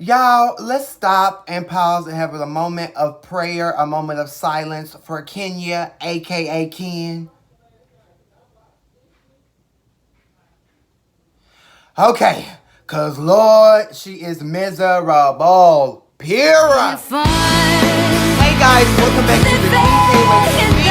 Y'all, let's stop and pause and have a moment of prayer, a moment of silence for Kenya, aka Ken. Okay, cause Lord, she is miserable. Period. Hey guys, welcome back to the King K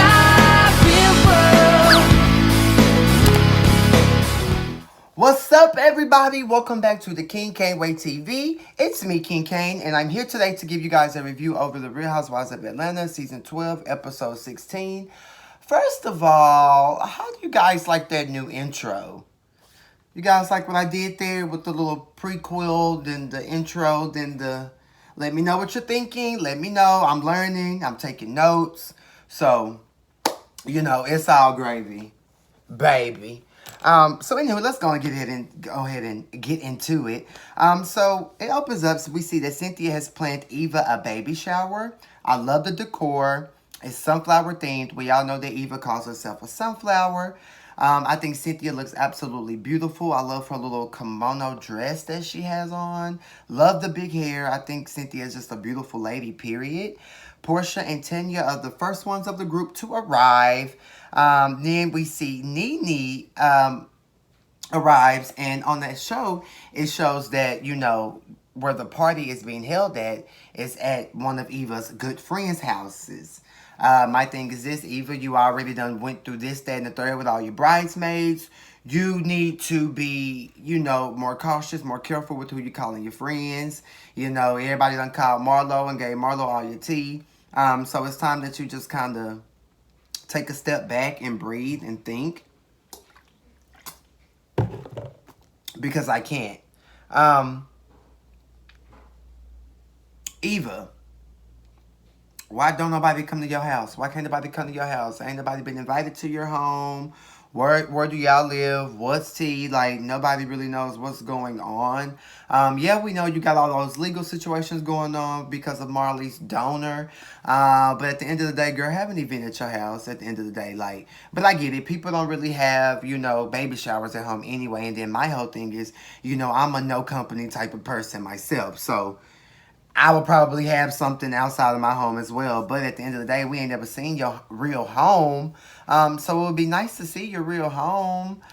What's up, everybody? Welcome back to the King Caneway TV. It's me, King Kane, and I'm here today to give you guys a review over the Real Housewives of Atlanta, Season 12, Episode 16. First of all, how do you guys like that new intro? You guys like what I did there with the little prequel, then the intro, then the... Let me know what you're thinking. Let me know. I'm learning. I'm taking notes. So, it's all gravy, baby. So anyway, let's go ahead and get into it. So it opens up, so we see that Cynthia has planned Eva a baby shower. I love the decor. It's sunflower themed. We all know that Eva calls herself a sunflower. I think Cynthia looks absolutely beautiful. I love her little kimono dress that she has on. Love the big hair. I think Cynthia is just a beautiful lady, period. Portia and Tanya are the first ones of the group to arrive. Then we see Nene arrives, and on that show, it shows that, where the party is being held at is at one of Eva's good friends' houses. My thing is this, Eva, you already done went through this, that, and the third with all your bridesmaids. You need to be, more cautious, more careful with who you're calling your friends. Everybody done called Marlo and gave Marlo all your tea. So it's time that you just kind of take a step back and breathe and think. Because I can't. Eva, why don't nobody come to your house? Why can't nobody come to your house? Ain't nobody been invited to your home? Where do y'all live? What's tea? Like, nobody really knows what's going on. Yeah, we know you got all those legal situations going on because of Marley's donor. But at the end of the day, girl, have an event at your house at the end of the day. Like, but I get it. People don't really have, baby showers at home anyway. And then my whole thing is, I'm a no company type of person myself. So I would probably have something outside of my home as well. But at the end of the day, we ain't never seen your real home. So it would be nice to see your real home.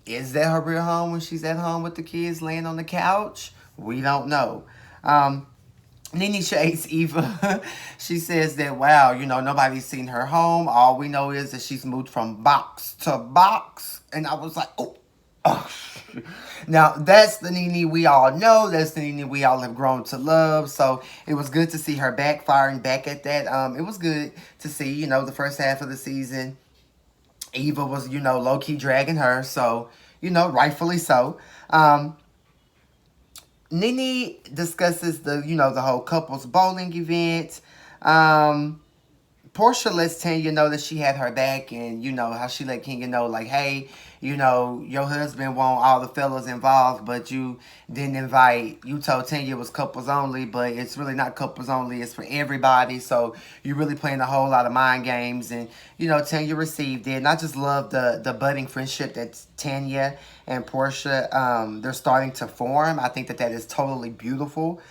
Is that her real home when she's at home with the kids laying on the couch? We don't know. Nene shades Eva. She says that, wow, nobody's seen her home. All we know is that she's moved from box to box. And I was like, oh. Now, that's the Nene we all know. That's the Nene we all have grown to love. So, it was good to see her backfiring back at that. It was good to see, the first half of the season, Eva was, low-key dragging her. So, rightfully so. Nene discusses the whole couples bowling event. Portia lets Tanya know that she had her back, and how she let Kenya know, like, hey, your husband want all the fellas involved, but you told Tanya it was couples only, but it's really not couples only, it's for everybody. So you're really playing a whole lot of mind games, and Tanya received it. And I just love the budding friendship that Tanya and Portia they're starting to form. I think that is totally beautiful.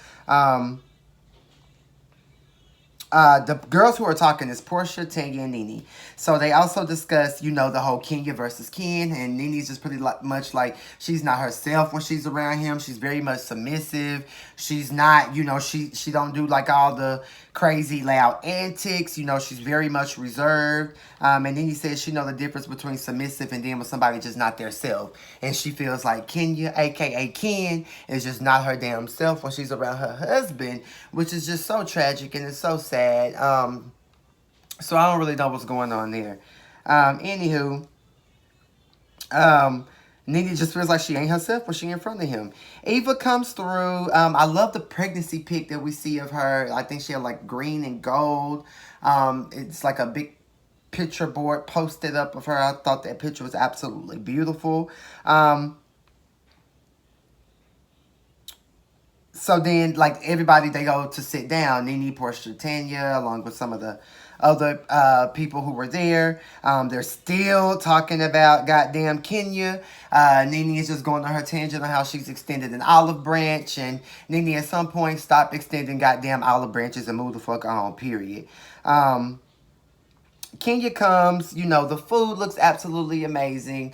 The girls who are talking is Portia, Tanya, and Nene. So they also discuss, the whole Kenya versus Ken. And Nene's just pretty much like, she's not herself when she's around him. She's very much submissive. She's not, she don't do like all the crazy loud antics. She's very much reserved. And Nene says she know the difference between submissive and then when somebody just not their self. And she feels like Kenya, aka Ken, is just not her damn self when she's around her husband, which is just so tragic and it's so sad. So I don't really know what's going on there. Anywho, Nene just feels like she ain't herself when she in front of him. Eva comes through. I love the pregnancy pic that we see of her. I think she had like green and gold. It's like a big picture board posted up of her. I thought that picture was absolutely beautiful. So then, like, everybody, they go to sit down. Nene, Portia, Tanya, along with some of the other people who were there. They're still talking about goddamn Kenya. Nene is just going on her tangent on how she's extended an olive branch, and Nene at some point stopped extending goddamn olive branches and moved the fuck on, period. Kenya comes, the food looks absolutely amazing.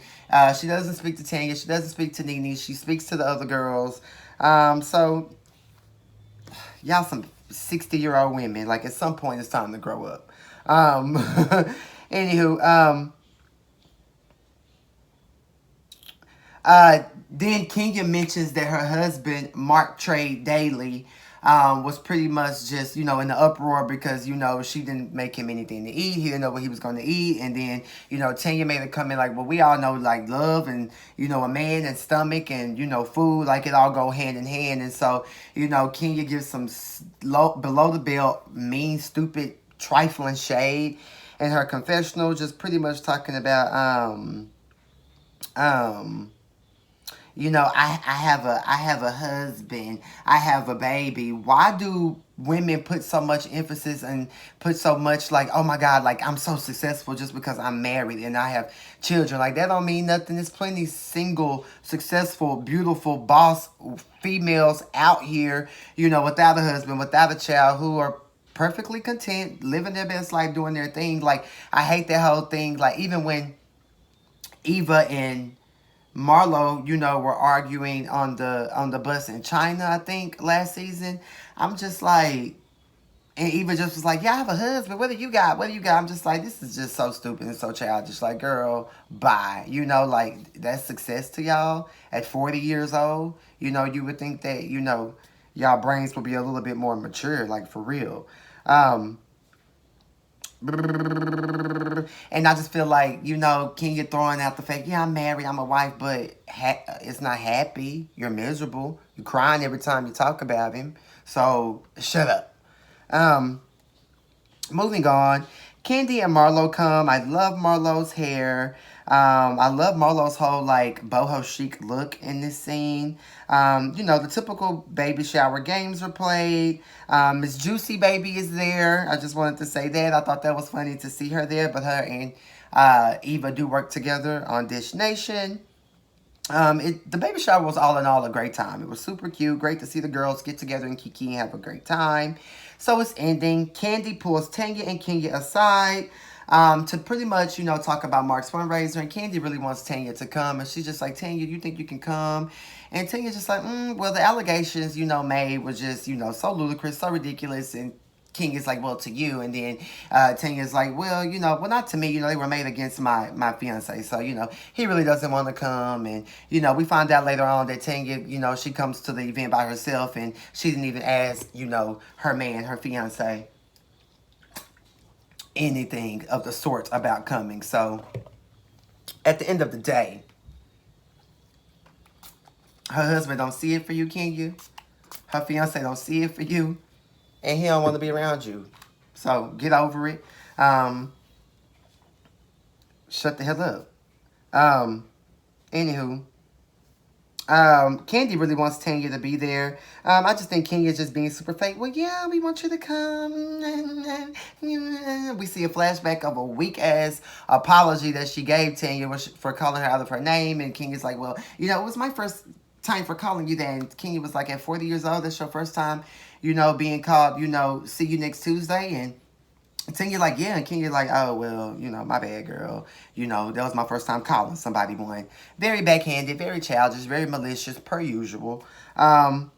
She doesn't speak to Tanya. She doesn't speak to Nene. She speaks to the other girls. So, y'all some 60-year-old women. Like, at some point, it's time to grow up. Anywho, then Kenya mentions that her husband, Mark Trade Daly, was pretty much just, in the uproar because, she didn't make him anything to eat. He didn't know what he was going to eat. And then, Tanya made a comment like, well, we all know, like, love and, a man and stomach and, food, like, it all go hand in hand. And so, Kenya gives some below the belt, mean, stupid, trifling shade in her confessional, just pretty much talking about, I have a husband. I have a baby. Why do women put so much emphasis and put so much like, oh my God, like I'm so successful just because I'm married and I have children? Like that don't mean nothing. There's plenty single, successful, beautiful boss females out here, without a husband, without a child, who are perfectly content, living their best life, doing their thing. Like I hate that whole thing. Like even when Eva and Marlo, were arguing on the bus in China, I think, last season. I'm just like, and Eva just was like, yeah, I have a husband. What do you got? What do you got? I'm just like, this is just so stupid and so childish. Like, girl, bye. Like, that's success to y'all at 40 years old. You would think that, y'all brains would be a little bit more mature, like, for real. And I just feel like, Kenya throwing out the fact, yeah, I'm married, I'm a wife, but it's not happy. You're miserable. You're crying every time you talk about him. So, shut up. Moving on. Candy and Marlo come. I love Marlo's hair. I love Marlo's whole, like, boho chic look in this scene. The typical baby shower games are played. Miss Juicy Baby is there. I just wanted to say that. I thought that was funny to see her there, but her and Eva do work together on Dish Nation. The baby shower was all in all a great time. It was super cute. Great to see the girls get together and kiki and have a great time. So it's ending. Candy pulls Tanya and Kenya aside to pretty much, talk about Mark's fundraiser. And Candy really wants Tanya to come. And she's just like, Tanya, you think you can come? And Tanya's just like, well, the allegations, made was just, so ludicrous, so ridiculous. And King is like, well, to you. And then Tanya's like, well, not to me. They were made against my fiance. So, he really doesn't want to come. And, we find out later on that Tanya, she comes to the event by herself. And she didn't even ask, her man, her fiance, anything of the sort about coming. So, at the end of the day, her husband don't see it for you, Kenya. Her fiance don't see it for you. And he don't want to be around you. So, get over it. Shut the hell up. Anywho. Candy really wants Tanya to be there. I just think Kenya's just being super fake. Well, yeah, we want you to come. We see a flashback of a weak-ass apology that she gave Tanya for calling her out of her name. And Kenya's like, well, it was my first time for calling you that. And Kenya was like, at 40 years old, that's your first time, being called, see you next Tuesday. And Tanya like, yeah. And Kenya like, oh, well, my bad, girl. That was my first time calling somebody one. Very backhanded, very childish, very malicious, per usual. The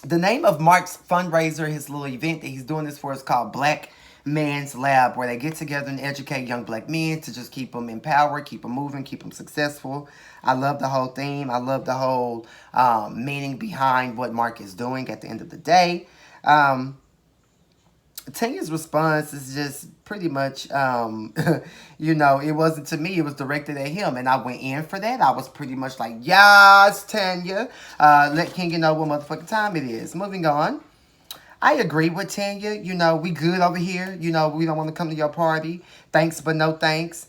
name of Mark's fundraiser, his little event that he's doing this for, is called Black Man's Lab, where they get together and educate young black men to just keep them empowered, keep them moving, keep them successful. I love the whole theme. I love the whole meaning behind what Mark is doing at the end of the day. Tanya's response is just pretty much, it wasn't to me. It was directed at him. And I went in for that. I was pretty much like, yes, Tanya. Let Kenya know what motherfucking time it is. Moving on. I agree with Tanya. We good over here. We don't want to come to your party. Thanks, but no thanks.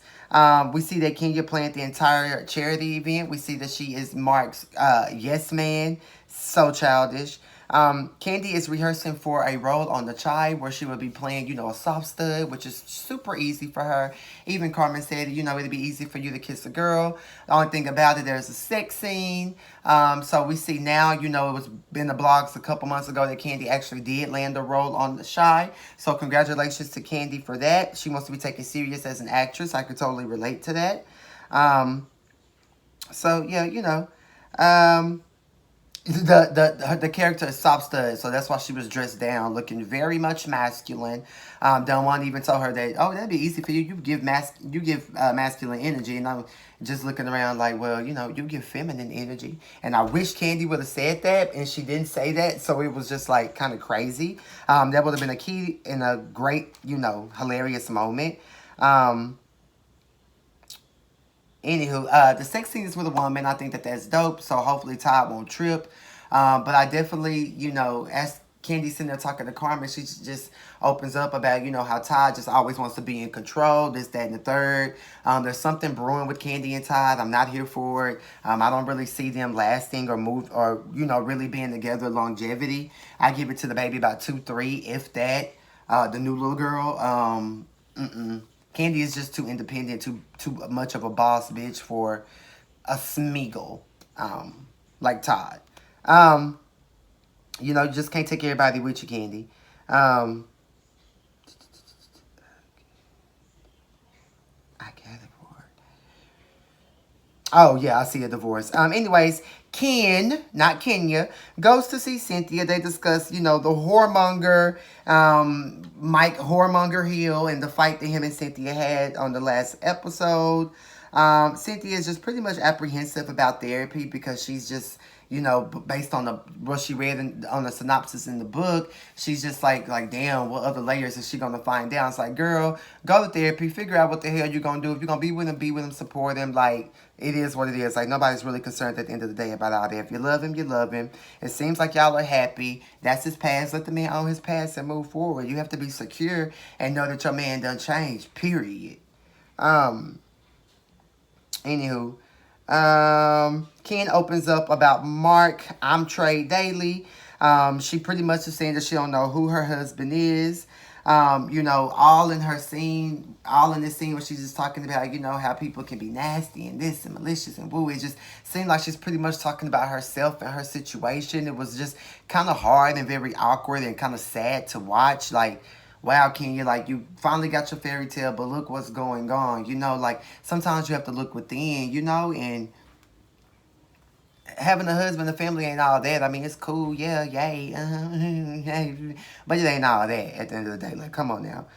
We see that Kenya planned the entire charity event. We see that she is Mark's yes man. So childish. Candy is rehearsing for a role on The Child where she will be playing, a soft stud, which is super easy for her. Even Carmen said, it'd be easy for you to kiss a girl. The only thing about it, there's a sex scene. So we see now, it was in the blogs a couple months ago that Candy actually did land a role on The Chi. So congratulations to Candy for that. She wants to be taken serious as an actress. I could totally relate to that. So yeah, the character is soft stud, so that's why she was dressed down, looking very much masculine. Don Juan even told her that, oh, that'd be easy for you. You give masculine energy, and I'm just looking around like, well, you give feminine energy. And I wish Candy would have said that, and she didn't say that, so it was just like kind of crazy. That would have been a key and a great, hilarious moment. Anywho, the sex scene is with a woman. I think that that's dope. So hopefully Todd won't trip. But I definitely, as Candy's sitting there talking to Carmen, she just opens up about, how Todd just always wants to be in control, this, that, and the third. There's something brewing with Candy and Todd. I'm not here for it. I don't really see them lasting or really being together longevity. I give it to the baby about 2, 3, if that. The new little girl, Candy is just too independent, too much of a boss bitch for a Smeagol, like Todd. You just can't take everybody with you, Candy. I got it for it. Oh, yeah, I see a divorce. Anyways, Ken, not Kenya, goes to see Cynthia. They discuss, the whoremonger, Mike Whoremonger Hill and the fight that him and Cynthia had on the last episode. Cynthia is just pretty much apprehensive about therapy because she's just, based on what she read on the synopsis in the book, she's just like, damn, what other layers is she going to find out? It's like, girl, go to therapy, figure out what the hell you're going to do. If you're going to be with him, support him. Like, it is what it is. Like, nobody's really concerned at the end of the day about all that. If you love him, you love him. It seems like y'all are happy. That's his past. Let the man own his past and move forward. You have to be secure and know that your man done changed, period. Anywho, Ken opens up about Mark. I'm Trey Daly. She pretty much is saying that she don't know who her husband is. All in this scene where she's just talking about, how people can be nasty and this and malicious and woo. It just seemed like she's pretty much talking about herself and her situation. It was just kind of hard and very awkward and kind of sad to watch. Like, wow, Kenya, like, you finally got your fairy tale, but look what's going on. Like, sometimes you have to look within, and having a husband and family ain't all that. I mean, it's cool, yeah, yay, but it ain't all that at the end of the day. Like, come on now.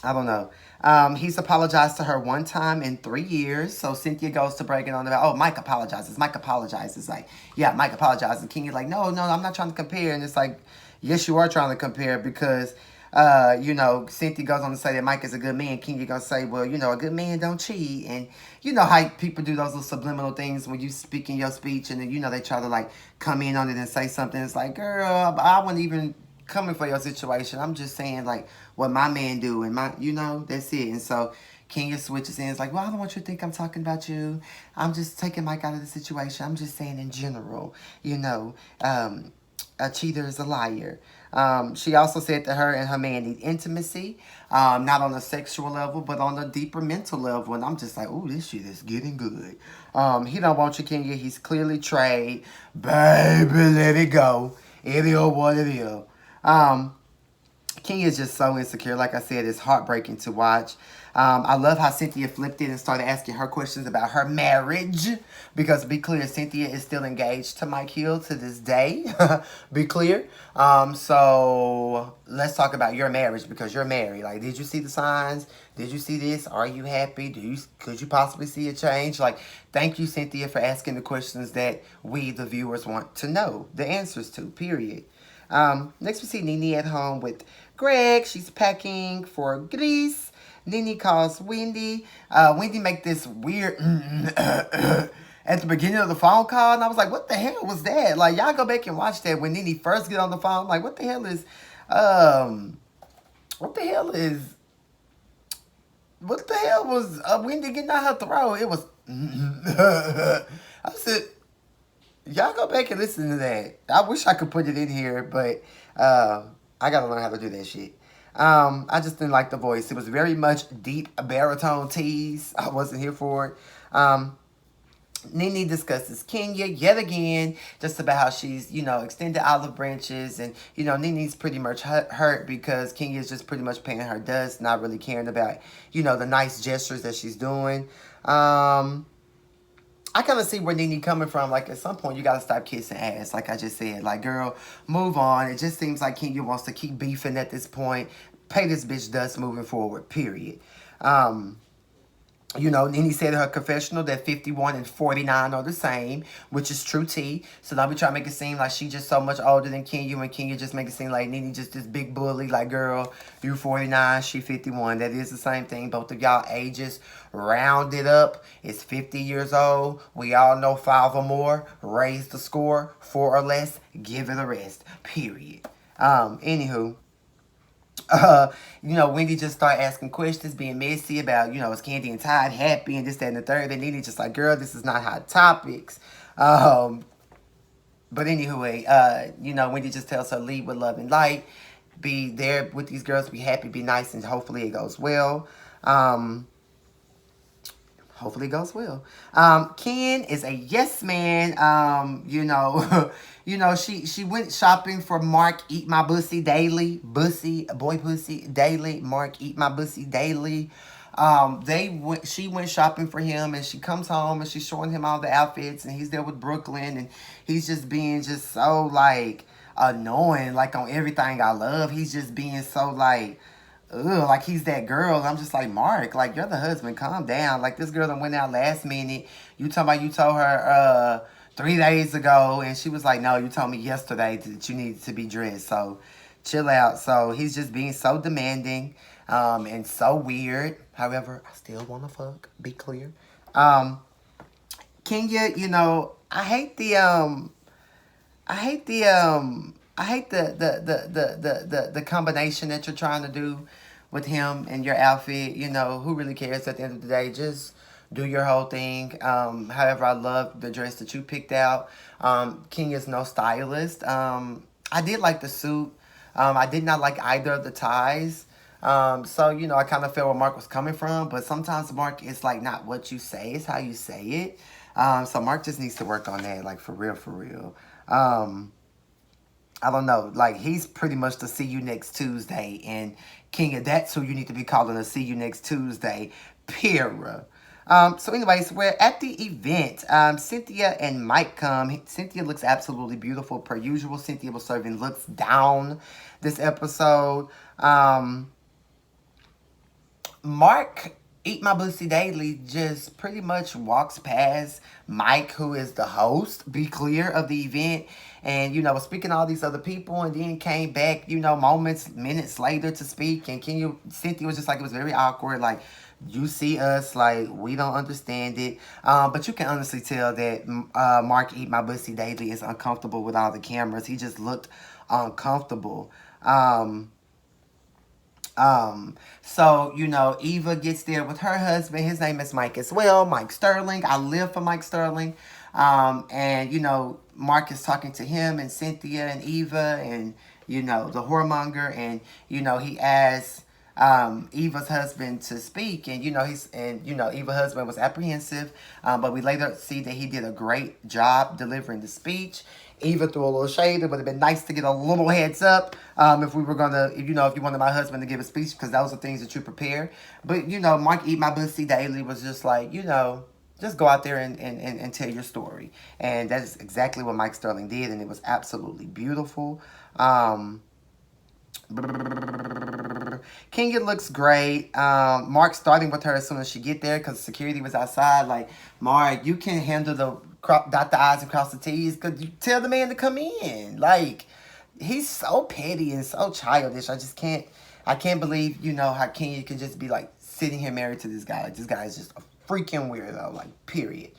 I don't know. He's apologized to her one time in 3 years. So Cynthia goes to break it on about, oh, Mike apologizes. Like, yeah, Mike apologizes. And Kenya's like, no, I'm not trying to compare. And it's like, yes, you are trying to compare because, Cynthia goes on to say that Mike is a good man. Kenya gonna say, well, a good man don't cheat. And you know how people do those little subliminal things when you speak in your speech and then, they try to, like, come in on it and say something. It's like, girl, I wasn't even coming for your situation. I'm just saying, like, what my man do and that's it. And so Kenya switches in. It's like, well, I don't want you to think I'm talking about you. I'm just taking Mike out of the situation. I'm just saying in general, a cheater is a liar. She also said that her and her man need intimacy, not on a sexual level, but on a deeper mental level. And I'm just like, ooh, this shit is getting good. He don't want you, Kenya. He's clearly trade. Baby, let it go. It is what it is. Kenya is just so insecure. Like I said, it's heartbreaking to watch. I love how Cynthia flipped it and started asking her questions about her marriage. Because, be clear, Cynthia is still engaged to Mike Hill to this day. Be clear. So, let's talk about your marriage because you're married. Like, did you see the signs? Did you see this? Are you happy? Could you possibly see a change? Like, thank you, Cynthia, for asking the questions that we, the viewers, want to know the answers to, period. Next we see Nene at home with Greg. She's packing for Greece. Nene calls Wendy. Wendy make this weird at the beginning of the phone call. And I was like, what the hell was that? Like, y'all go back and watch that when Nene first get on the phone. I'm like, what the hell was Wendy getting out her throat? It was, I said, Y'all go back and listen to that. I wish I could put it in here, but I gotta learn how to do that shit. I just didn't like the voice. It was very much deep baritone tease. I wasn't here for it. Nene discusses Kenya yet again, just about how she's, extended olive branches. And, Nene's pretty much hurt because Kenya's just pretty much paying her dust, not really caring about, the nice gestures that she's doing. I kind of see where Nene coming from. Like, at some point, you got to stop kissing ass, like I just said. Like, girl, move on. It just seems like Kenya wants to keep beefing at this point. Pay this bitch dust moving forward, period. Nene said in her confessional that 51 and 49 are the same, which is true T. So now we try to make it seem like she just so much older than Kenya, and Kenya just make it seem like Nene just this big bully. Like, girl, you 49, she 51. That is the same thing. Both of y'all ages rounded up. It's 50 years old. We all know 5 or more. Raise the score. 4 or less. Give it a rest. Period. Anywho. Wendy just started asking questions, being messy about, is Candy and Todd happy and this, that, and the third. And Nene just like, girl, this is not hot topics. But anyway, Wendy just tells her lead with love and light. Be there with these girls, be happy, be nice, and hopefully it goes well. Hopefully it goes well. Ken is a yes man. She went shopping for Mark Eat My Bussy Daily. Boy Pussy Daily. Mark Eat My Bussy Daily. She went shopping for him, and she comes home and she's showing him all the outfits, and he's there with Brooklyn, and he's just being just so like annoying, like on everything I love. He's just being so like, ugh, like he's that girl. I'm just like, Mark, like, you're the husband. Calm down. Like, this girl that went out last minute. You talking about you told her 3 days ago, and she was like, no, you told me yesterday that you needed to be dressed. So, chill out. So, he's just being so demanding and so weird. However, I still want to fuck. Be clear. Kenya, I hate the combination that you're trying to do with him and your outfit. Who really cares at the end of the day? Just do your whole thing. However, I love the dress that you picked out. Kenya's no stylist. I did like the suit. I did not like either of the ties. So, I kind of felt where Mark was coming from. But sometimes, Mark, it's like not what you say, it's how you say it. So Mark just needs to work on that, like, for real. I don't know. Like, he's pretty much the see you next Tuesday. And Kenya, that's who you need to be calling a see you next Tuesday. Period. So anyways, we're at the event. Cynthia and Mike come. Cynthia looks absolutely beautiful per usual. Cynthia was serving looks down this episode. Mark Eat My Bussy Daily just pretty much walks past Mike, who is the host, be clear, of the event. And, was speaking to all these other people, and then came back, minutes later to speak. And Cynthia was just like, it was very awkward. Like, you see us, like, we don't understand it. But you can honestly tell that Mark Eat My Bussy Daily is uncomfortable with all the cameras. He just looked uncomfortable. So, Eva gets there with her husband. His name is Mike as well. Mike Sterling. I live for Mike Sterling. And, Mark is talking to him and Cynthia and Eva and, the whoremonger. And, he asks Eva's husband to speak. And, Eva's husband was apprehensive. But we later see that he did a great job delivering the speech. Eva threw a little shade. It would have been nice to get a little heads up if we were going to, if you wanted my husband to give a speech, because those are things that you prepare. But, Mark Eat My Bussy Daily was just like, just go out there and tell your story. And that is exactly what Mike Sterling did, and it was absolutely beautiful. Kenya looks great. Mark starting with her as soon as she get there because security was outside. Like, Mark, you can handle the dot the I's and cross the T's because you tell the man to come in. Like, he's so petty and so childish. I can't believe, how Kenya could just be like sitting here married to this guy. Like, this guy is just a freaking weirdo, like, period.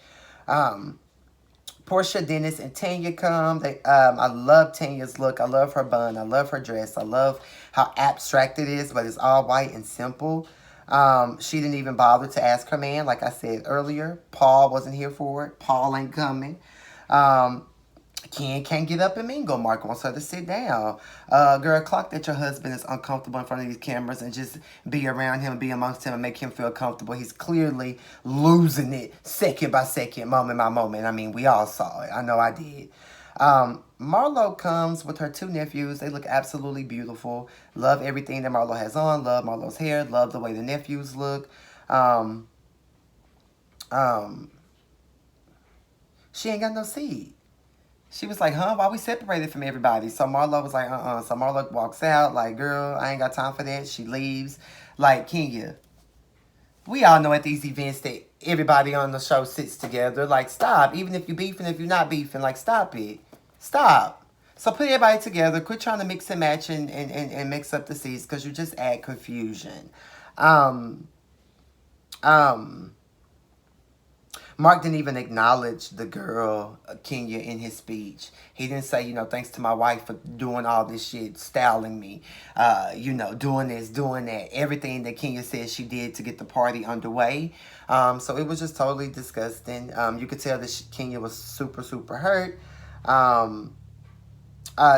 Portia, Dennis, and Tanya come. I love Tanya's look. I love her bun. I love her dress. I love how abstract it is, but it's all white and simple. She didn't even bother to ask her man. Like I said earlier, Paul wasn't here for it. Paul ain't coming. Ken can't get up and mingle. Mark wants her to sit down. Girl, clock that your husband is uncomfortable in front of these cameras and just be around him, be amongst him, and make him feel comfortable. He's clearly losing it second by second, moment by moment. I mean, we all saw it. I know I did. Marlo comes with her two nephews. They look absolutely beautiful. Love everything that Marlo has on. Love Marlo's hair. Love the way the nephews look. Um, um, she ain't got no seed. She was like, huh, why we separated from everybody? So Marlo was like, uh-uh. So Marlo walks out like, girl, I ain't got time for that. She leaves. Like, Kenya, we all know at these events that everybody on the show sits together. Like, stop. Even if you beefing, if you're not beefing, like, stop it. Stop. So put everybody together. Quit trying to mix and match and mix up the seeds because you just add confusion. Um, um, Mark didn't even acknowledge the girl, Kenya, in his speech. He didn't say, thanks to my wife for doing all this shit, styling me, doing this, doing that. Everything that Kenya said she did to get the party underway. So it was just totally disgusting. You could tell that Kenya was super, super hurt.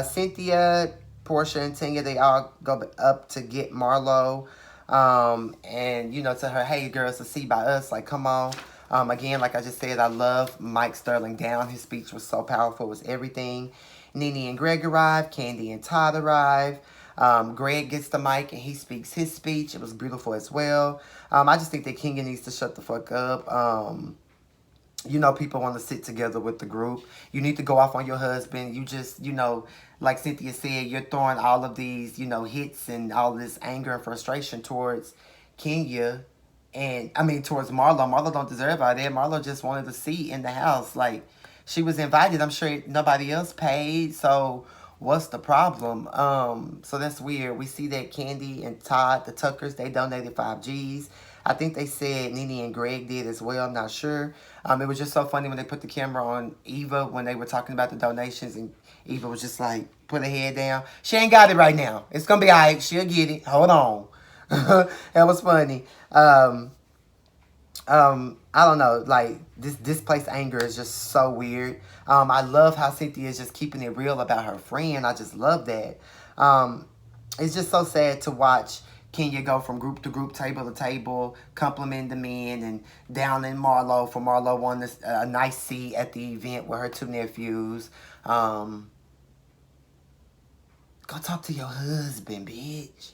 Cynthia, Portia, and Tanya, they all go up to get Marlo. And, to her, hey, girls, to see by us, like, come on. Again, like I just said, I love Mike Sterling down. His speech was so powerful. It was everything. Nene and Greg arrive. Candy and Todd arrive. Greg gets the mic and he speaks his speech. It was beautiful as well. I just think that Kenya needs to shut the fuck up. People want to sit together with the group. You need to go off on your husband. You just, like Cynthia said, you're throwing all of these, hits and all this anger and frustration towards Kenya. And, towards Marlo. Marlo don't deserve all that. Marlo just wanted a seat in the house. Like, she was invited. I'm sure nobody else paid. So, what's the problem? So that's weird. We see that Candy and Todd, the Tuckers, they donated 5 G's. I think they said Nene and Greg did as well. I'm not sure. It was just so funny when they put the camera on Eva when they were talking about the donations. And Eva was just like, put her head down. She ain't got it right now. It's going to be all right. She'll get it. Hold on. That was funny. I don't know, like, this displaced anger is just so weird. I love how Cynthia is just keeping it real about her friend. I just love that. It's just so sad to watch Kenya go from group to group, table to table, compliment the men, and down in Marlo, for Marlo won a nice seat at the event with her 2 nephews. Go talk to your husband, bitch.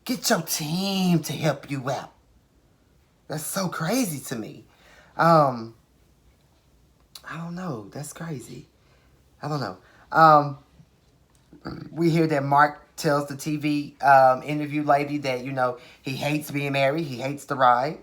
Get your team to help you out. That's so crazy to me. I don't know. That's crazy. I don't know. We hear that Mark tells the TV interview lady that, he hates being married. He hates the ride.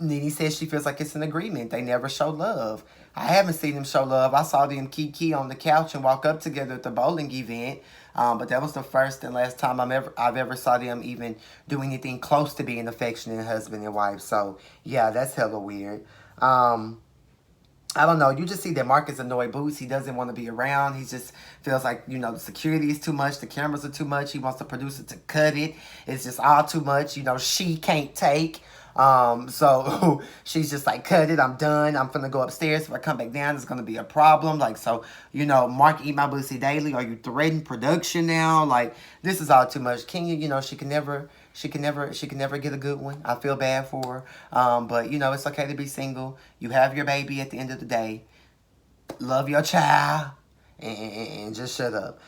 Nene says she feels like it's an agreement. They never show love. I haven't seen them show love. I saw them kiki on the couch and walk up together at the bowling event. But that was the first and last time I've ever saw them even do anything close to being affectionate husband and wife. So, yeah, that's hella weird. I don't know. You just see that Mark is annoyed Boots. He doesn't want to be around. He just feels like, the security is too much. The cameras are too much. He wants the producer to cut it. It's just all too much. She can't take. So she's just like, cut it. I'm done. I'm finna go upstairs. If I come back down, it's going to be a problem. Like, so, Mark eat my pussy daily. Are you threatening production now? Like, this is all too much. Kenya, she can never get a good one. I feel bad for her. But, it's okay to be single. You have your baby at the end of the day. Love your child. And just shut up.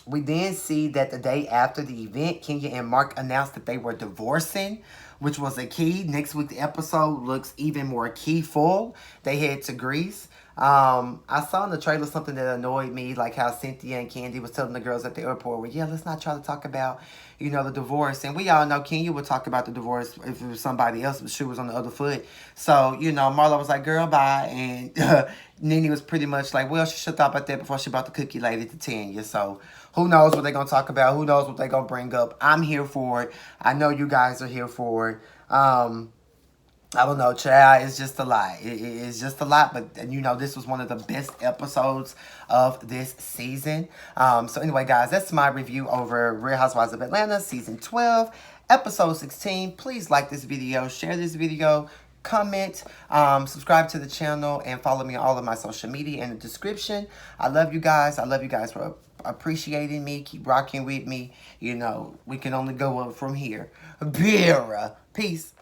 We then see that the day after the event, Kenya and Mark announced that they were divorcing, which was a key. Next week, the episode looks even more keyful. They head to Greece. I saw in the trailer something that annoyed me, like how Cynthia and Candy was telling the girls at the airport, well, yeah, let's not try to talk about, the divorce. And we all know Kenya would talk about the divorce if it was somebody else, but she was on the other foot. So, Marlo was like, girl, bye. And Nene was pretty much like, well, she should have thought about that before she brought the cookie lady to Tanya. So, who knows what they're going to talk about? Who knows what they're going to bring up? I'm here for it. I know you guys are here for it. I don't know, child. It's just a lot. It's just a lot. But, this was one of the best episodes of this season. So, anyway, guys, that's my review over Real Housewives of Atlanta, Season 12, Episode 16. Please like this video. Share this video. comment, subscribe to the channel, and follow me on all of my social media in the description. I love you guys. I love you guys for appreciating me. Keep rocking with me. You know, we can only go up from here. Beer. Peace.